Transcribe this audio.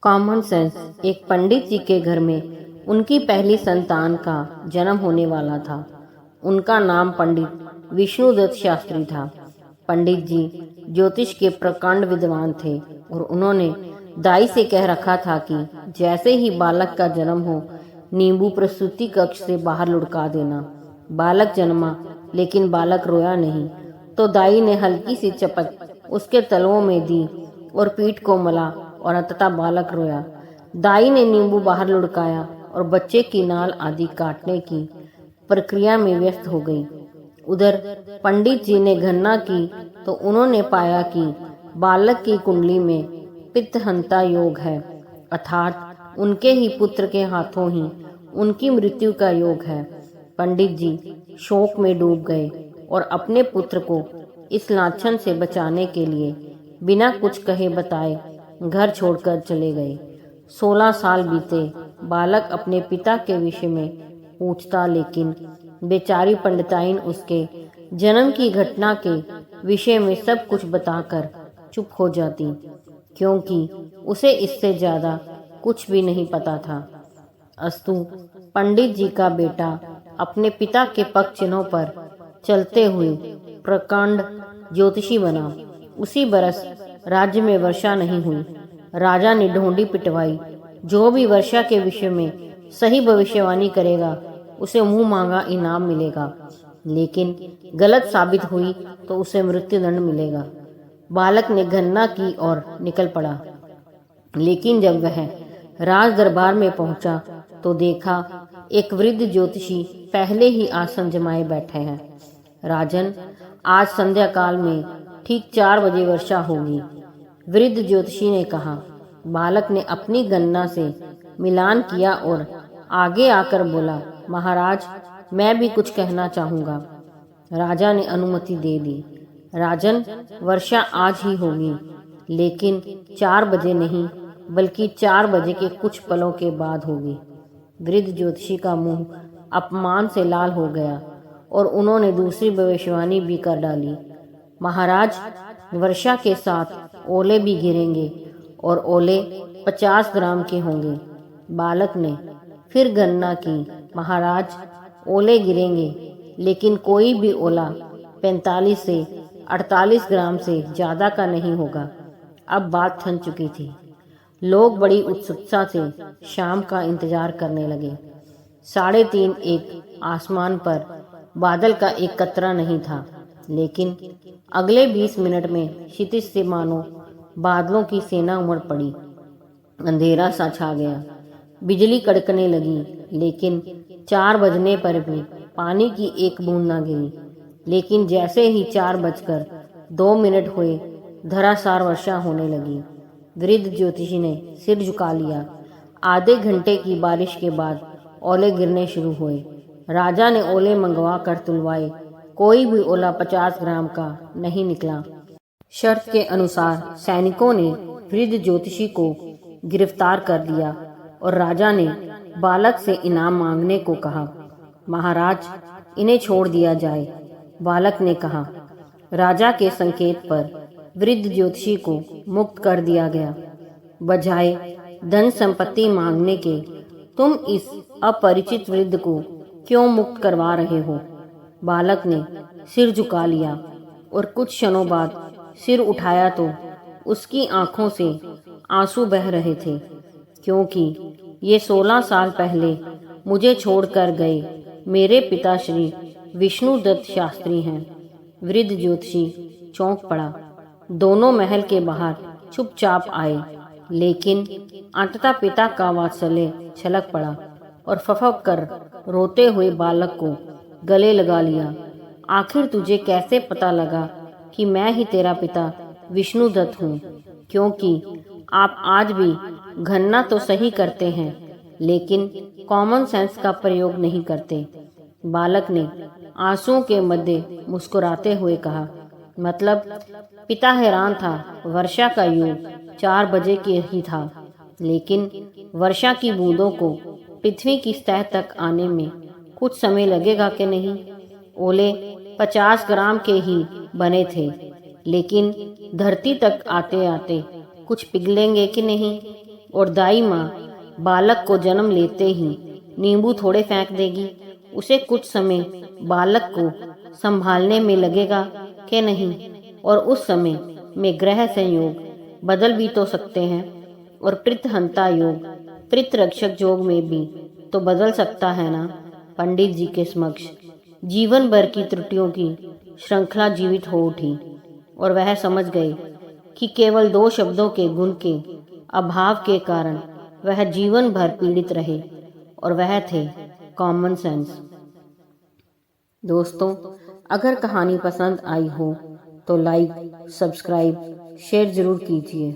Common sense. एक पंडित जी के घर में उनकी पहली संतान का जन्म होने वाला था। उनका नाम पंडित विष्णुदत्त शास्त्री था। पंडित जी ज्योतिष के प्रकांड विद्वान थे और उन्होंने दाई से कह रखा था कि जैसे ही बालक का जन्म हो, नींबू प्रसूति कक्ष से बाहर लुढ़का देना। बालक जन्मा, लेकिन बालक रोया नहीं, तो दाई ने हल्की सी चपत उसके तलवों में दी और पीठ को मला और अंततः बालक रोया। दाई ने नींबू बाहर लुढ़काया और बच्चे की नाल आदि काटने की प्रक्रिया में व्यस्त हो गई। उधर पंडित जी ने गणना की तो उन्होंने पाया कि बालक की कुंडली में पित्तहंता योग है, अर्थात उनके ही पुत्र के हाथों ही उनकी मृत्यु का योग है। पंडित जी शोक में डूब गए और अपने पुत्र को इस लाछन से बचाने के लिए बिना कुछ कहे बताए घर छोड़कर चले गए। 16 साल बीते। बालक अपने पिता के विषय में पूछता, लेकिन बेचारी पंडिताइन उसके जन्म की घटना के विषय में सब कुछ बताकर चुप हो जाती, क्योंकि उसे इससे ज्यादा कुछ भी नहीं पता था। अस्तु पंडित जी का बेटा अपने पिता के पग चिन्हों पर चलते हुए प्रकांड ज्योतिषी बना। उसी बरस राज्य में वर्षा नहीं हुई। राजा ने ढोंडी पिटवाई। जो भी वर्षा के विषय में सही भविष्यवाणी करेगा उसे मुंह मांगा इनाम मिलेगा, लेकिन गलत साबित हुई तो उसे मृत्युदंड मिलेगा। बालक ने गणना की और निकल पड़ा, लेकिन जब वह राज दरबार में पहुंचा तो देखा एक वृद्ध ज्योतिषी पहले ही आसन जमाए बैठे हैं। राजन, आज संध्या काल में ठीक 4 बजे वर्षा होगी, वृद्ध ज्योतिषी ने कहा। बालक ने अपनी गणना से मिलान किया और आगे आकर बोला, महाराज, मैं भी कुछ कहना चाहूंगा। राजा ने अनुमति दे दी। राजन, वर्षा आज ही होगी, लेकिन 4 बजे नहीं, बल्कि 4 बजे के कुछ पलों के बाद होगी। वृद्ध ज्योतिषी का मुंह अपमान से लाल हो गया और उन्होंने दूसरी भविष्यवाणी भी कर डाली। महाराज, वर्षा के साथ ओले भी गिरेंगे और ओले 50 ग्राम के होंगे। बालक ने फिर गणना की। महाराज, ओले गिरेंगे, लेकिन कोई भी ओला 45 से 48 ग्राम से ज्यादा का नहीं होगा। अब बात थम चुकी थी। लोग बड़ी उत्सुकता से शाम का इंतजार करने लगे। 3:30 एक आसमान पर बादल का एक कतरा नहीं था, लेकिन अगले 20 मिनट में क्षितिज से मानो बादलों की सेना उमड़ पड़ी। अंधेरा सा छा गया। बिजली कड़कने लगी, लेकिन 4 बजने पर भी पानी की एक बूंद न गिरी। लेकिन जैसे ही 4:02 हुए, धरासार वर्षा होने लगी। वृद्ध ज्योतिषी ने सिर झुका लिया। आधे घंटे की बारिश के बाद ओले गिरने शुरू हुए। राजा ने ओले मंगवा कर तुलवाए। कोई भी ओला 50 ग्राम का नहीं निकला। शर्त के अनुसार सैनिकों ने वृद्ध ज्योतिषी को गिरफ्तार कर लिया और राजा ने बालक से इनाम मांगने को कहा। महाराज, इन्हें छोड़ दिया जाए, बालक ने कहा। राजा के संकेत पर वृद्ध ज्योतिषी को मुक्त कर दिया गया। बजाय धन संपत्ति मांगने के, तुम इस अपरिचित वृद्ध को क्यों मुक्त करवा रहे हो? बालक ने सिर झुका लिया और कुछ क्षणों बाद सिर उठाया तो उसकी आंखों से आंसू बह रहे थे, क्योंकि ये 16 साल पहले मुझे छोड़कर गए मेरे पिता श्री विष्णुदत्त शास्त्री हैं। वृद्ध ज्योतिषी चौंक पड़ा। दोनों महल के बाहर चुपचाप आए, लेकिन अंततः पिता का वात्सल्य छलक पड़ा और फफक कर रोते हुए बालक को गले लगा लिया। आखिर तुझे कैसे पता लगा कि मैं ही तेरा पिता विष्णुदत्त हूँ? क्योंकि आप आज भी गणना तो सही करते हैं, लेकिन कॉमन सेंस का प्रयोग नहीं करते। बालक ने आंसुओं के मध्य मुस्कुराते हुए कहा, मतलब पिता हैरान था। वर्षा का योग 4 बजे की ही था, लेकिन वर्षा की बूंदों को पृथ्वी की सतह तक आने में कुछ समय लगेगा कि नहीं? ओले 50 ग्राम के ही बने थे, लेकिन धरती तक आते आते कुछ पिघलेंगे कि नहीं? और दाई माँ बालक को जन्म लेते ही नींबू थोड़े फेंक देगी। उसे कुछ समय बालक को संभालने में लगेगा कि नहीं, और उस समय में ग्रह संयोग बदल भी तो सकते हैं, और पितृहंता योग पितृरक्षक योग में भी तो बदल सकता है ना। पंडित जी के समक्ष जीवन भर की त्रुटियों की श्रृंखला जीवित हो उठी और वह समझ गए कि केवल 2 शब्दों के गुण के अभाव के कारण वह जीवन भर पीड़ित रहे, और वह थे कॉमन सेंस। दोस्तों, अगर कहानी पसंद आई हो तो लाइक, सब्सक्राइब, शेयर जरूर कीजिए।